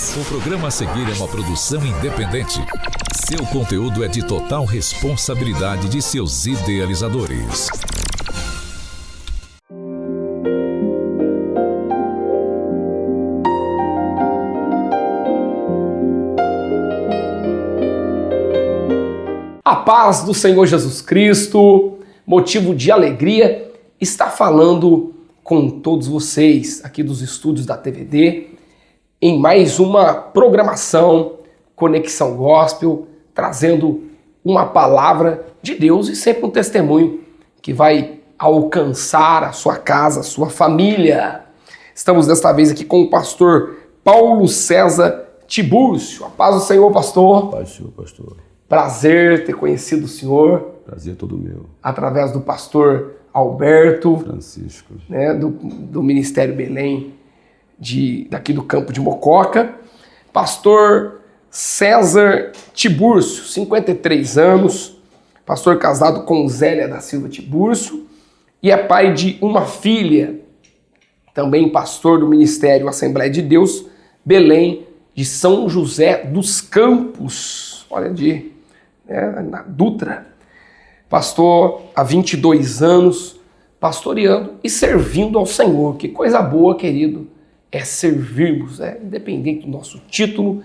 O programa a seguir é uma produção independente. Seu conteúdo é de total responsabilidade de seus idealizadores. A paz do Senhor Jesus Cristo, motivo de alegria, está falando com todos vocês aqui dos estúdios da TVD em mais uma programação Conexão Gospel, trazendo uma palavra de Deus e sempre um testemunho que vai alcançar a sua casa, a sua família. Estamos desta vez aqui com o pastor Paulo César Tibúrcio. A paz do Senhor, pastor. Paz do Senhor, pastor. Prazer ter conhecido o senhor. Prazer todo meu. Através do pastor Alberto Francisco, né, do Ministério Belém, daqui do campo de Mococa. Pastor César Tibúrcio, 53 anos, pastor casado com Zélia da Silva Tibúrcio e é pai de uma filha, também pastor do Ministério Assembleia de Deus, Belém, de São José dos Campos, na Dutra. Pastor há 22 anos, pastoreando e servindo ao Senhor. Que coisa boa, querido, é servirmos, independente do nosso título,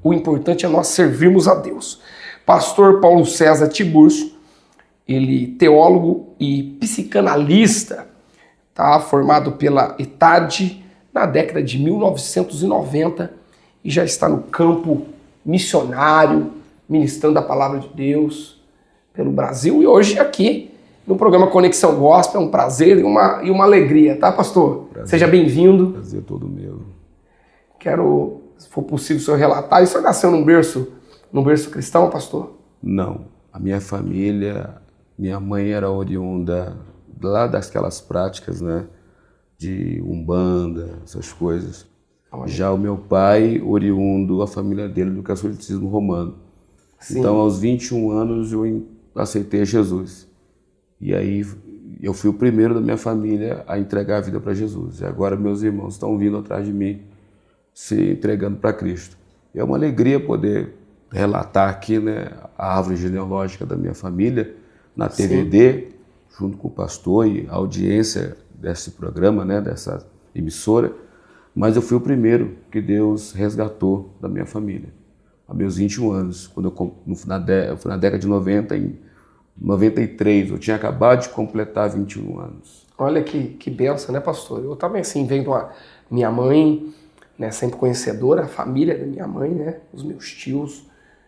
o importante é nós servirmos a Deus. Pastor Paulo César Tibúrcio, ele teólogo e psicanalista, formado pela ETAD na década de 1990 e já está no campo missionário, ministrando a palavra de Deus pelo Brasil e hoje aqui no programa Conexão Gospel. É um prazer e uma alegria, tá, pastor? Prazer. Seja bem-vindo. Prazer todo meu. Quero, se for possível, o senhor relatar. E o senhor nasceu num berço cristão, pastor? Não. A minha família, minha mãe era oriunda lá daquelas práticas, né, de Umbanda, essas coisas. Já o meu pai, oriundo, a família dele do catolicismo romano. Sim. Então, aos 21 anos, eu aceitei Jesus. E aí, eu fui o primeiro da minha família a entregar a vida para Jesus. E agora, meus irmãos estão vindo atrás de mim, se entregando para Cristo. É uma alegria poder relatar aqui, né, a árvore genealógica da minha família, na TVD, sim, junto com o pastor e a audiência desse programa, né, dessa emissora. Mas eu fui o primeiro que Deus resgatou da minha família. Há meus 21 anos, quando eu fui na década de 90, em 93, eu tinha acabado de completar 21 anos. Olha que benção, né, pastor? Eu também, assim, vendo a minha mãe, né, sempre conhecedora, a família da minha mãe, né, os meus tios,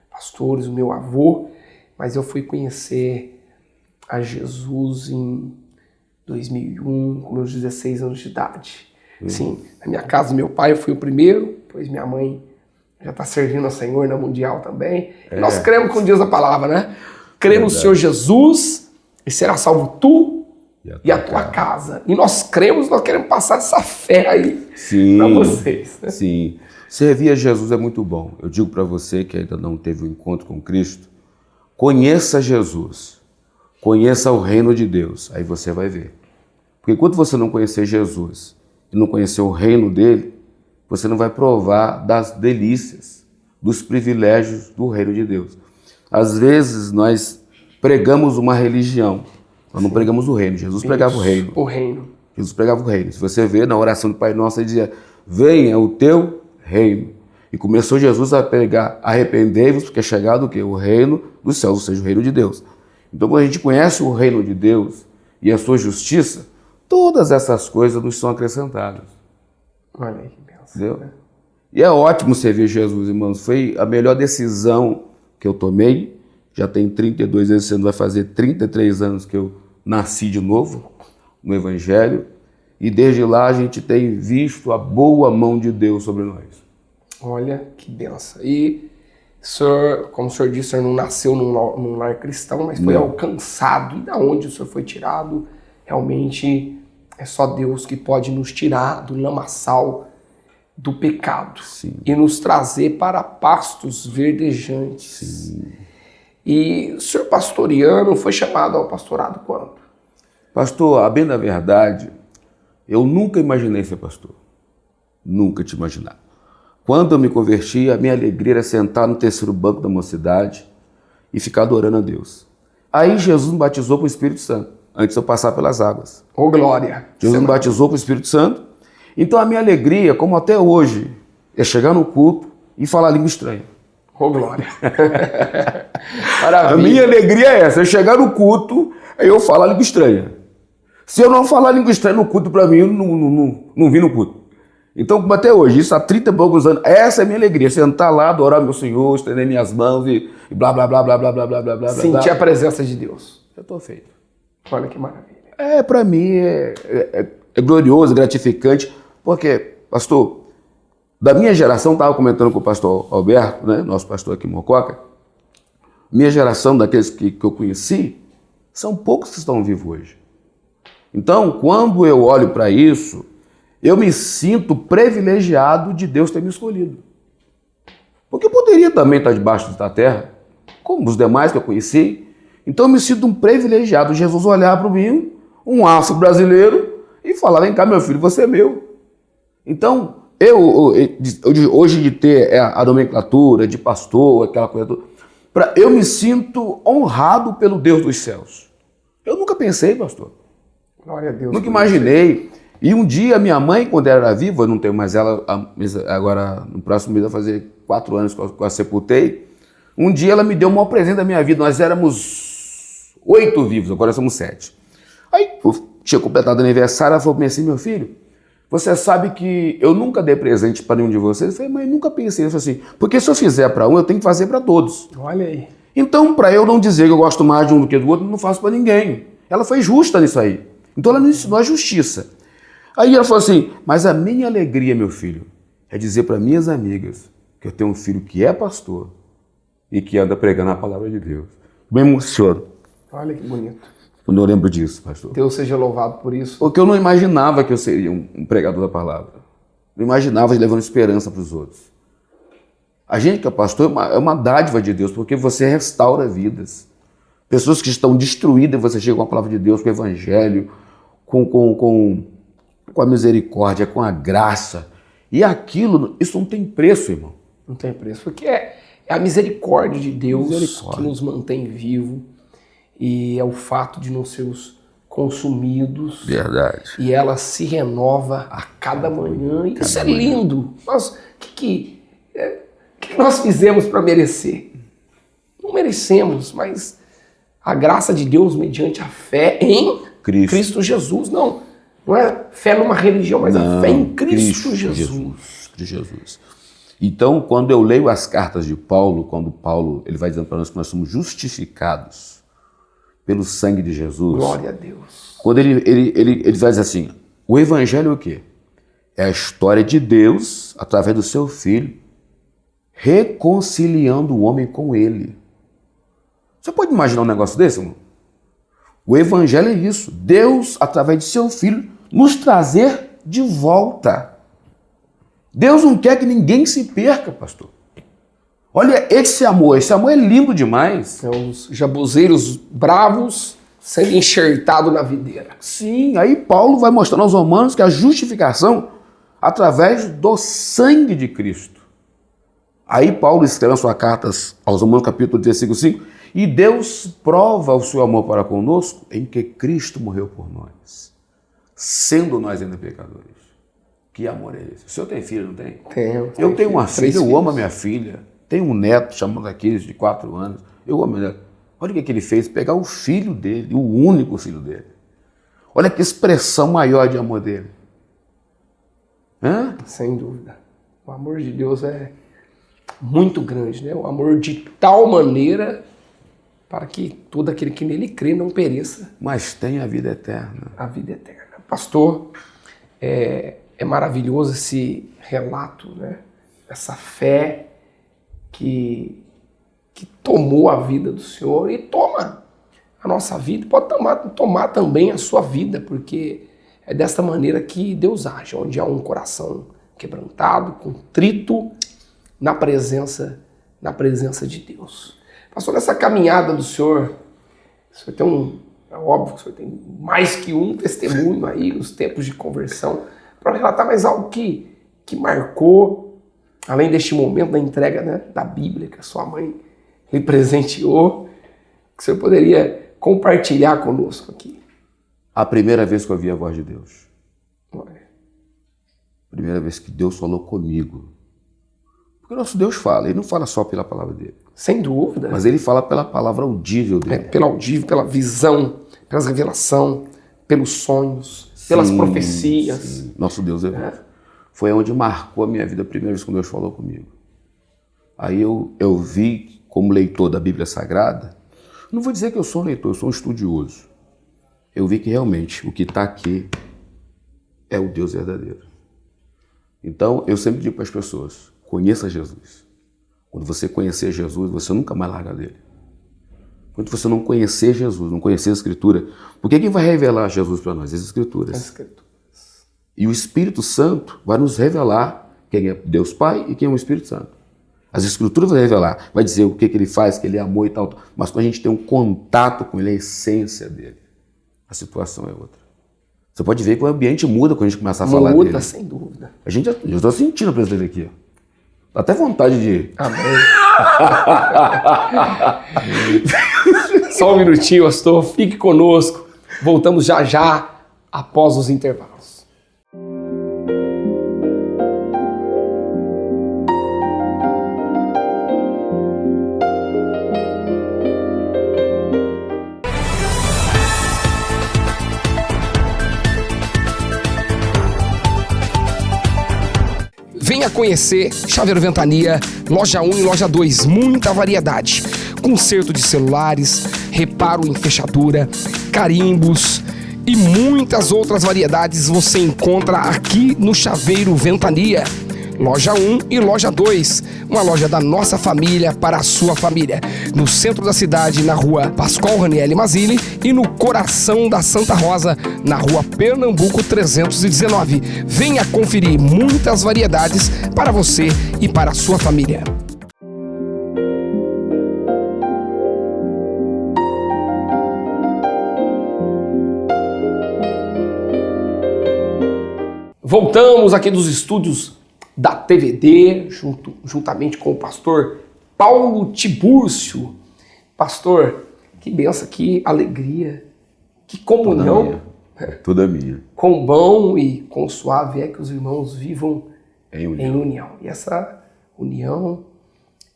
pastores, o meu avô, mas eu fui conhecer a Jesus em 2001, com meus 16 anos de idade. Sim, na minha casa, meu pai, eu fui o primeiro, depois minha mãe já está servindo ao Senhor na Mundial também. E nós cremos com Deus da palavra, né? Cremos no Senhor Jesus e será salvo tu e a tua casa. E nós cremos, nós queremos passar essa fé aí para vocês. Né? Sim, servir a Jesus é muito bom. Eu digo para você que ainda não teve um encontro com Cristo, conheça Jesus, conheça o reino de Deus, aí você vai ver. Porque enquanto você não conhecer Jesus e não conhecer o reino dele, você não vai provar das delícias, dos privilégios do reino de Deus. Às vezes nós pregamos uma religião, nós não pregamos o reino. Jesus pregava o reino. O reino. Jesus pregava o reino. Se você vê na oração do Pai Nosso, ele dizia, venha o teu reino. E começou Jesus a pregar, arrependei-vos, porque é chegado o quê? O reino dos céus, ou seja, o reino de Deus. Então quando a gente conhece o reino de Deus e a sua justiça, todas essas coisas nos são acrescentadas. Olha aí que benção. Entendeu? Né? E é ótimo servir Jesus, irmãos. Foi a melhor decisão que eu tomei. Já tem 32 anos, você não vai fazer 33 anos que eu nasci de novo no Evangelho. E desde lá a gente tem visto a boa mão de Deus sobre nós. Olha que benção. E o senhor, como o senhor disse, o senhor não nasceu num lar cristão, mas foi alcançado. E da onde o senhor foi tirado? Realmente é só Deus que pode nos tirar do lamaçal do pecado. Sim. E nos trazer para pastos verdejantes. Sim. E o senhor pastoriano foi chamado ao pastorado quando? Pastor, a bem da verdade, eu nunca imaginei ser pastor. Nunca te imaginar. Quando eu me converti, a minha alegria era sentar no terceiro banco da mocidade e ficar adorando a Deus. Aí Jesus me batizou com o Espírito Santo, antes de eu passar pelas águas. Ô, glória! Jesus me batizou com o Espírito Santo. Então a minha alegria, como até hoje, é chegar no culto e falar língua estranha. Ô, glória! A Maravilha! minha alegria é essa, é chegar no culto e eu falar língua estranha. Se eu não falar língua estranha no culto, para mim, eu não vim no culto. Então, como até hoje, isso há 30 e poucos anos, essa é a minha alegria, sentar lá, adorar meu Senhor, estender minhas mãos e blá, blá, blá, blá, blá, blá, blá, blá, blá. Sentir a presença de Deus. Eu estou feito. Olha que maravilha. Para mim, é glorioso, gratificante, porque, pastor, da minha geração, estava comentando com o pastor Alberto, né, nosso pastor aqui em Mococa, minha geração, daqueles que eu conheci, são poucos que estão vivos hoje. Então, quando eu olho para isso, eu me sinto privilegiado de Deus ter me escolhido. Porque eu poderia também estar debaixo da terra, como os demais que eu conheci. Então eu me sinto um privilegiado. Jesus olhar para mim, um afro-brasileiro, e falar, vem cá, meu filho, você é meu. Então, hoje de ter a nomenclatura de pastor, aquela coisa toda, eu me sinto honrado pelo Deus dos céus. Eu nunca pensei, pastor. Glória a Deus. Nunca imaginei. E um dia minha mãe, quando ela era viva, eu não tenho mais ela, agora no próximo mês vai fazer 4 anos que eu a sepultei, um dia ela me deu o maior presente da minha vida. Nós éramos 8 vivos, agora somos 7. Aí eu tinha completado o aniversário, ela falou para mim assim, meu filho, você sabe que eu nunca dei presente para nenhum de vocês? Eu falei, mas nunca pensei. Eu falei assim, porque se eu fizer para um, eu tenho que fazer para todos. Olha aí. Então, para eu não dizer que eu gosto mais de um do que do outro, eu não faço para ninguém. Ela foi justa nisso aí. Então ela nos ensinou a justiça. Aí ela falou assim, mas a minha alegria, meu filho, é dizer para minhas amigas que eu tenho um filho que é pastor e que anda pregando a palavra de Deus. Me emociono Olha que bonito. quando eu lembro disso, pastor. Deus seja louvado por isso. Porque eu não imaginava que eu seria um pregador da palavra. Não imaginava levando esperança para os outros. A gente que é pastor é uma dádiva de Deus, porque você restaura vidas. Pessoas que estão destruídas, você chega com a palavra de Deus, com o evangelho, com a misericórdia, com a graça. E aquilo, isso não tem preço, irmão. Não tem preço, porque é a misericórdia de Deus que nos mantém vivo e é o fato de não sermos consumidos. Verdade. E ela se renova a cada manhã. E isso é lindo. O que nós fizemos para merecer? Não merecemos, mas a graça de Deus mediante a fé em Cristo Jesus. Não é fé numa religião, mas a fé em Cristo Jesus. Então, quando eu leio as cartas de Paulo, quando Paulo ele vai dizendo para nós que nós somos justificados pelo sangue de Jesus. Glória a Deus. Quando ele vai dizer assim, o evangelho é o quê? É a história de Deus, através do seu Filho, reconciliando o homem com ele. Você pode imaginar um negócio desse, irmão? O evangelho é isso. Deus, através de seu Filho, nos trazer de volta. Deus não quer que ninguém se perca, pastor. Olha esse amor é lindo demais. É os jabuzeiros bravos sendo enxertados na videira. Sim, aí Paulo vai mostrando aos romanos que a justificação através do sangue de Cristo. Aí Paulo escreve as suas cartas aos Romanos, capítulo 10, versículo 5, e Deus prova o seu amor para conosco em que Cristo morreu por nós, sendo nós ainda pecadores. Que amor é esse? O senhor tem filho, não tem? Tenho. Eu tenho uma filha, eu filhos. amo a minha filha. Tenho um neto chamado Aquiles, de 4 anos. Eu amo ele. Olha o que ele fez, pegar o filho dele, o único filho dele. Olha que expressão maior de amor dele. Hã? Sem dúvida. O amor de Deus é muito grande, né? O amor de tal maneira para que todo aquele que nele crê não pereça. Mas tem a vida eterna. A vida eterna. Pastor, é maravilhoso esse relato, né? Essa fé que tomou a vida do Senhor e toma a nossa vida, pode tomar também a sua vida, porque é desta maneira que Deus age, onde há um coração quebrantado, contrito, na presença de Deus. Pastor, nessa caminhada do Senhor, o senhor tem é óbvio que o senhor tem mais que um testemunho aí nos tempos de conversão, para relatar mais algo que marcou, além deste momento da entrega, né, da Bíblia que a sua mãe lhe presenteou, que o senhor poderia compartilhar conosco aqui? A primeira vez que eu ouvi a voz de Deus. Glória. Primeira vez que Deus falou comigo. Porque o nosso Deus fala, ele não fala só pela palavra dele. Sem dúvida. Mas ele fala pela palavra audível dele. Pela audível, pela visão, pela revelação, pelos sonhos, pelas profecias. Sim. Nosso Deus é bom. Foi onde marcou a minha vida a primeira vez que Deus falou comigo. Aí eu vi, como leitor da Bíblia Sagrada, não vou dizer que eu sou um leitor, eu sou um estudioso. Eu vi que realmente o que está aqui é o Deus verdadeiro. Então, eu sempre digo para as pessoas, conheça Jesus. Quando você conhecer Jesus, você nunca mais larga dele. Quando você não conhecer Jesus, não conhecer a Escritura, porque quem vai revelar Jesus para nós? As Escrituras. As Escrituras. E o Espírito Santo vai nos revelar quem é Deus Pai e quem é o Espírito Santo. As Escrituras vão revelar, vai dizer o que ele faz, que ele é amor e tal. Mas quando a gente tem um contato com ele, a essência dele, a situação é outra. Você pode ver que o ambiente muda quando a gente começa a falar dele. Muda, sem dúvida. Eu estou sentindo a presença dele aqui. Dá até vontade de... Amém. Só um minutinho, pastor. Fique conosco. Voltamos já já, após os intervalos. Venha conhecer Chaveiro Ventania, loja 1 e loja 2, muita variedade. Conserto de celulares, reparo em fechadura, carimbos e muitas outras variedades você encontra aqui no Chaveiro Ventania. Loja 1 e loja 2, uma loja da nossa família para a sua família. No centro da cidade, na rua Pascoal Ranieri Mazzilli e no coração da Santa Rosa, na rua Pernambuco 319. Venha conferir muitas variedades para você e para a sua família. Voltamos aqui dos estúdios da TVD, juntamente com o pastor Paulo Tibúrcio. Pastor, que benção, que alegria, que comunhão. Toda minha. Quão bom e quão suave é que os irmãos vivam em união. E essa união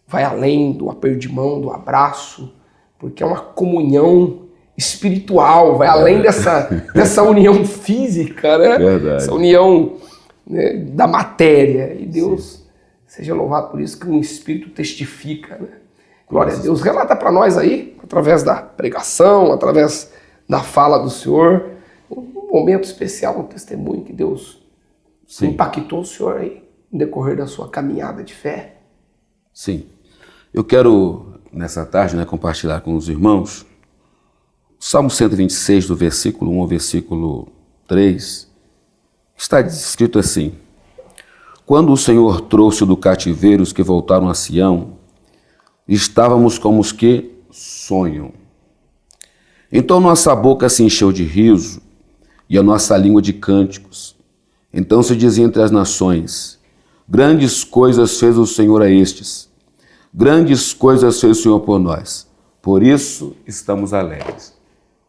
vai além do aperto de mão, do abraço, porque é uma comunhão espiritual, vai além dessa união física, né? Verdade. Essa união, né, da matéria. E Deus seja louvado por isso, que um Espírito testifica, né? Glória a Deus. Relata para nós aí, através da pregação, através da fala do Senhor, um momento especial, um testemunho que Deus impactou o Senhor aí no decorrer da sua caminhada de fé. Sim. Eu quero, nessa tarde, compartilhar com os irmãos o Salmo 126, do versículo 1 ao versículo 3, está escrito assim: quando o Senhor trouxe do cativeiro os que voltaram a Sião, estávamos como os que sonham. Então nossa boca se encheu de riso e a nossa língua de cânticos. Então se dizia entre as nações: grandes coisas fez o Senhor a estes, grandes coisas fez o Senhor por nós, por isso estamos alegres.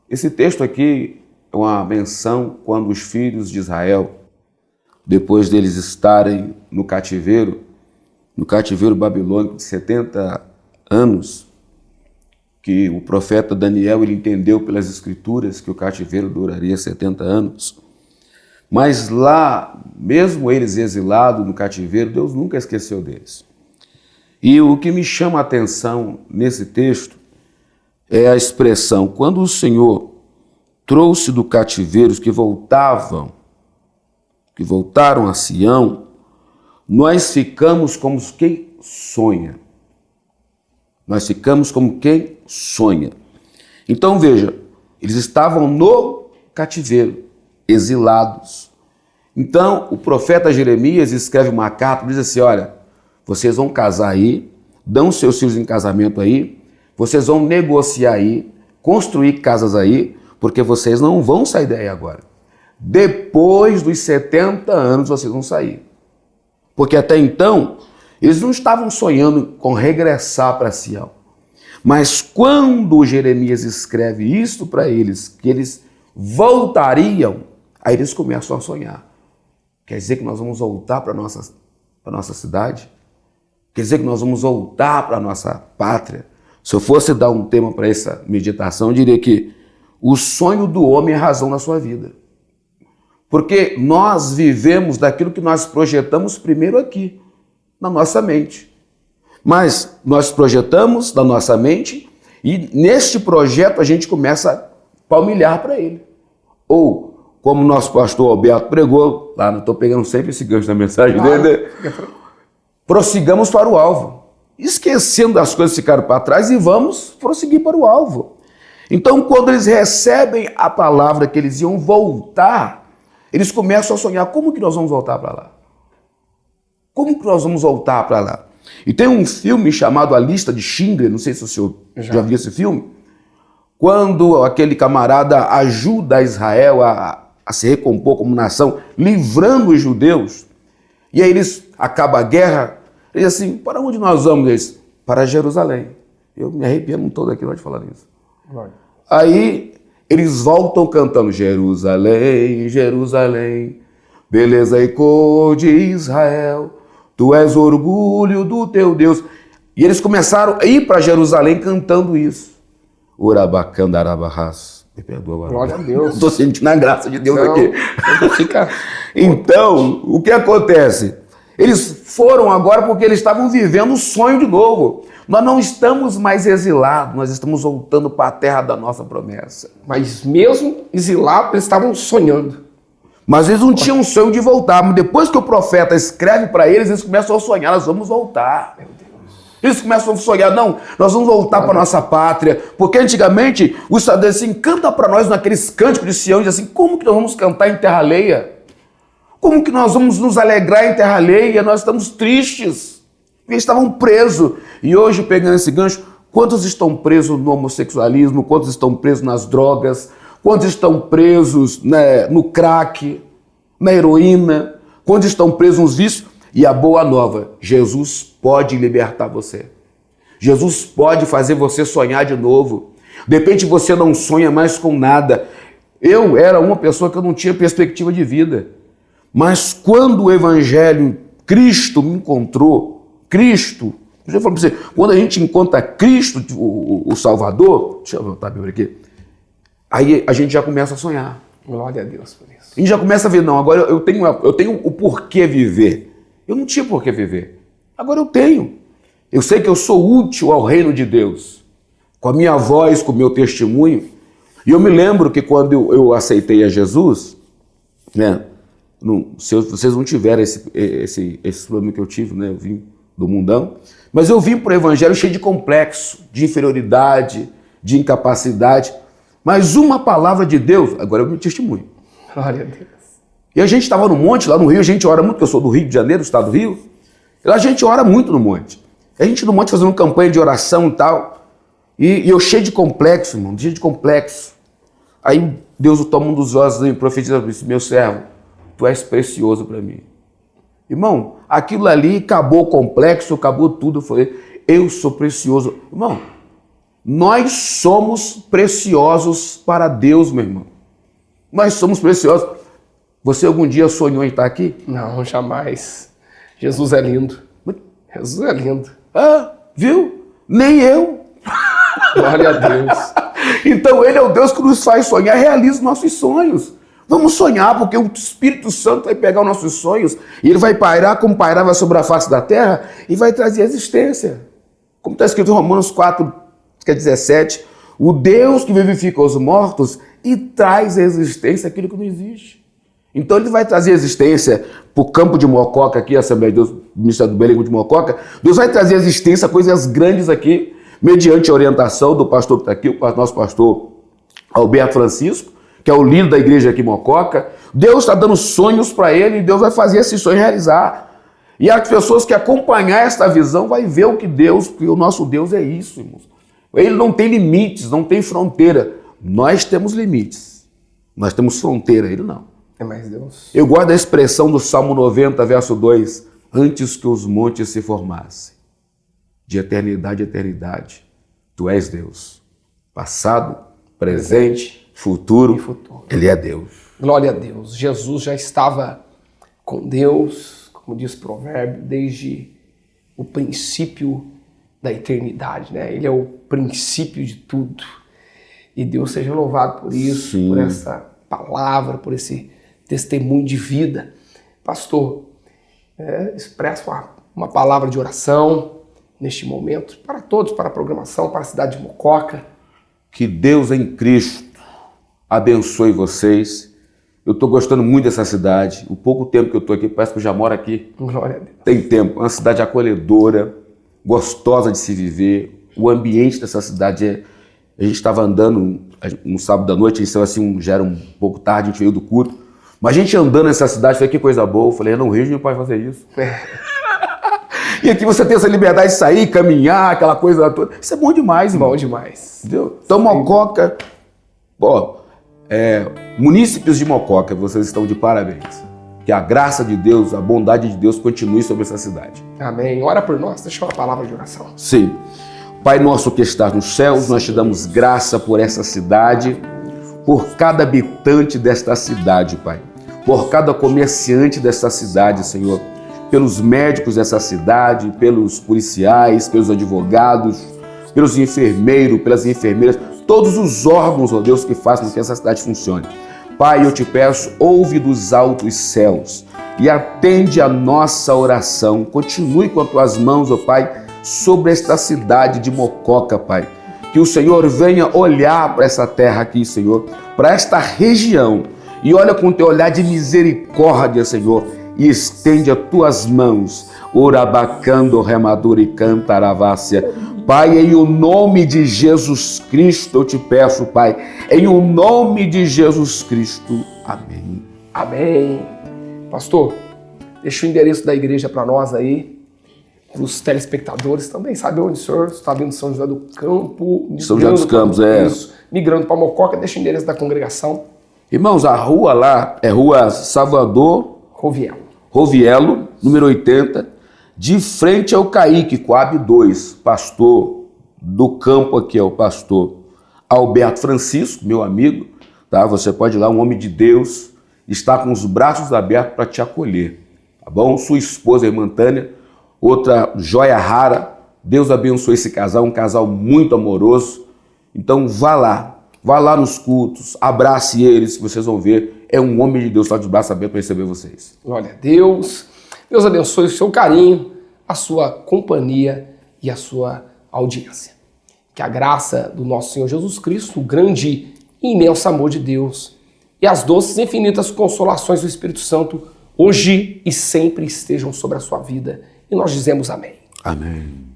Esse texto aqui é uma menção quando os filhos de Israel, depois deles estarem no cativeiro babilônico de 70 anos, que o profeta Daniel ele entendeu pelas escrituras que o cativeiro duraria 70 anos. Mas lá, mesmo eles exilados no cativeiro, Deus nunca esqueceu deles. E o que me chama a atenção nesse texto é a expressão: quando o Senhor trouxe do cativeiro os que voltaram a Sião, nós ficamos como quem sonha. Nós ficamos como quem sonha. Então veja, eles estavam no cativeiro, exilados. Então o profeta Jeremias escreve uma carta e diz assim: olha, vocês vão casar aí, dão seus filhos em casamento aí, vocês vão negociar aí, construir casas aí, porque vocês não vão sair daí agora. Depois dos 70 anos vocês vão sair. Porque até então Eles não estavam sonhando com regressar para Sião. Mas quando Jeremias escreve isso para eles, que eles voltariam, aí eles começam a sonhar. Quer dizer que nós vamos voltar para a nossa cidade? Quer dizer que nós vamos voltar para a nossa pátria? Se eu fosse dar um tema para essa meditação, eu diria que o sonho do homem é a razão da sua vida. Porque nós vivemos daquilo que nós projetamos primeiro aqui, na nossa mente. Mas nós projetamos na nossa mente e neste projeto a gente começa a palmilhar para ele. Ou, como o nosso pastor Alberto pregou, lá não estou pegando sempre esse gancho na mensagem dele, prossigamos para o alvo, esquecendo as coisas que ficaram para trás e vamos prosseguir para o alvo. Então, quando eles recebem a palavra que eles iam voltar, eles começam a sonhar, como que nós vamos voltar para lá? Como que nós vamos voltar para lá? E tem um filme chamado A Lista de Schindler, não sei se o senhor já viu esse filme, quando aquele camarada ajuda Israel a se recompor como nação, livrando os judeus, e aí acaba a guerra, eles assim, para onde nós vamos? Eles, para Jerusalém. Eu me arrepiando todo aqui de falar isso. Aí eles voltam cantando Jerusalém, Jerusalém, beleza e cor de Israel, tu és orgulho do teu Deus. E eles começaram a ir para Jerusalém cantando isso. Urabacandarabahas. Me perdoa. Glória a Deus. Estou sentindo a graça de Deus aqui. Fica... Então, o que acontece? Eles foram agora porque eles estavam vivendo o sonho de novo. Nós não estamos mais exilados, nós estamos voltando para a terra da nossa promessa. Mas mesmo exilados, eles estavam sonhando. Mas eles não tinham um sonho de voltar. Mas depois que o profeta escreve para eles, eles começam a sonhar, nós vamos voltar. Meu Deus. Eles começam a sonhar, não, nós vamos voltar para a nossa pátria. Porque antigamente, os estaduais assim, canta para nós naqueles cânticos de Sião, diz assim, como que nós vamos cantar em terra alheia? Como que nós vamos nos alegrar em terra alheia? Nós estamos tristes. Eles estavam presos. E hoje, pegando esse gancho, quantos estão presos no homossexualismo? Quantos estão presos nas drogas? Quantos estão presos, né, no crack, na heroína? Quantos estão presos nos vícios? E a boa nova, Jesus pode libertar você. Jesus pode fazer você sonhar de novo. De repente você não sonha mais com nada. Eu era uma pessoa que eu não tinha perspectiva de vida. Mas quando o Evangelho, Cristo me encontrou, Cristo, deixa eu falar para você, quando a gente encontra Cristo, o Salvador, deixa eu voltar a Bíblia aqui, aí a gente já começa a sonhar. Glória a Deus por isso. A gente já começa a ver, não, agora eu tenho o porquê viver. Eu não tinha porquê viver. Agora eu tenho. Eu sei que eu sou útil ao reino de Deus. Com a minha voz, com o meu testemunho. E eu me lembro que quando eu aceitei a Jesus, né, se vocês não tiveram esse problema que eu tive, né, eu vim do mundão, mas eu vim para o Evangelho cheio de complexo, de inferioridade, de incapacidade. Mas uma palavra de Deus, agora é o meu testemunho. Glória a Deus. E a gente estava no monte, lá no Rio, a gente ora muito, porque eu sou do Rio de Janeiro, do estado do Rio. E lá a gente ora muito no monte. A gente no monte fazendo campanha de oração e tal. E eu cheio de complexo, irmão, cheio de complexo. Aí Deus toma um dos ossos e profetiza isso, meu servo, tu és precioso para mim. Irmão, aquilo ali acabou o complexo, acabou tudo. Eu falei, eu sou precioso. Irmão, nós somos preciosos para Deus, meu irmão. Nós somos preciosos. Você algum dia sonhou em estar aqui? Não, jamais. Jesus é lindo. Jesus é lindo. Ah, viu? Nem eu. Glória a Deus. Então ele é o Deus que nos faz sonhar, realiza os nossos sonhos. Vamos sonhar, porque o Espírito Santo vai pegar os nossos sonhos e ele vai pairar como pairava sobre a face da terra e vai trazer existência. Como está escrito em Romanos 4, 17, o Deus que vivifica os mortos e traz à existência aquilo que não existe. Então ele vai trazer existência para o campo de Mococa aqui, a Assembleia de Deus, Ministério do Belém de Mococa. Deus vai trazer existência, coisas grandes aqui, mediante a orientação do pastor que está aqui, o nosso pastor Alberto Francisco, que é o líder da igreja aqui em Mococa. Deus está dando sonhos para ele e Deus vai fazer esse sonho realizar. E as pessoas que acompanhar esta visão vai ver o que o nosso Deus é isso, irmãos. Ele não tem limites, não tem fronteira. Nós temos limites. Nós temos fronteira, ele não. É mais Deus. Eu gosto da expressão do Salmo 90, verso 2. antes que os montes se formassem, de eternidade a eternidade, Tu és Deus. Passado, presente, futuro, e futuro. Ele é Deus. Glória a Deus. Jesus já estava com Deus, como diz o provérbio, desde o princípio da eternidade, né? Ele é o princípio de tudo. E Deus seja louvado por isso, Sim. por essa palavra, por esse testemunho de vida. Pastor, expresso uma palavra de oração neste momento para todos, para a programação, para a cidade de Mococa. Que Deus em Cristo abençoe vocês. Eu estou gostando muito dessa cidade. O pouco tempo que eu estou aqui, parece que eu já moro aqui. Glória a Deus. Tem tempo. É uma cidade acolhedora, gostosa de se viver. O ambiente dessa cidade A gente estava andando um sábado à noite, isso assim, já era um pouco tarde, a gente veio do culto. Mas a gente andando nessa cidade, falei, que coisa boa. Eu falei, não, o Rio não pode fazer isso. E aqui você tem essa liberdade de sair, caminhar, aquela coisa toda. Isso é bom demais, irmão. Bom demais. Entendeu? Então, Mococa, munícipes de Mococa, vocês estão de parabéns. Que a graça de Deus, a bondade de Deus continue sobre essa cidade. Amém. Ora por nós, deixa uma palavra de oração. Sim. Pai nosso que estás nos céus, nós te damos graça por essa cidade, por cada habitante desta cidade, Pai. Por cada comerciante desta cidade, Senhor. Pelos médicos dessa cidade, pelos policiais, pelos advogados, pelos enfermeiros, pelas enfermeiras, todos os órgãos, ó Deus, que fazem com que essa cidade funcione. Pai, eu te peço, ouve dos altos céus e atende a nossa oração. Continue com as tuas mãos, ó Pai, sobre esta cidade de Mococa, Pai. Que o Senhor venha olhar para essa terra aqui, Senhor, para esta região, e olha com teu olhar de misericórdia, Senhor, e estende as tuas mãos, orabacando, remadura e cantaravassia. Pai, em o nome de Jesus Cristo, eu te peço, Pai, em o nome de Jesus Cristo. Amém. Amém. Pastor, deixa o endereço da igreja para nós aí, para os telespectadores também. Sabe onde o senhor está vindo de São José do Campo? São José dos Campos, Isso, migrando para Mococa, deixa o endereço da congregação. Irmãos, a rua lá é Rua Salvador Rovielo, número 80, de frente ao Caíque, Coab 2, pastor do campo aqui, é o pastor Alberto Francisco, meu amigo, tá? Você pode ir lá, um homem de Deus, está com os braços abertos para te acolher, tá bom? Sua esposa, a irmã Tânia, outra joia rara, Deus abençoe esse casal, um casal muito amoroso. Então vá lá nos cultos, abrace eles, que vocês vão ver, é um homem de Deus, está de braços abertos para receber vocês. Glória a Deus. Deus abençoe o seu carinho, a sua companhia e a sua audiência. Que a graça do nosso Senhor Jesus Cristo, o grande e imenso amor de Deus e as doces e infinitas consolações do Espírito Santo hoje e sempre estejam sobre a sua vida. E nós dizemos amém. Amém.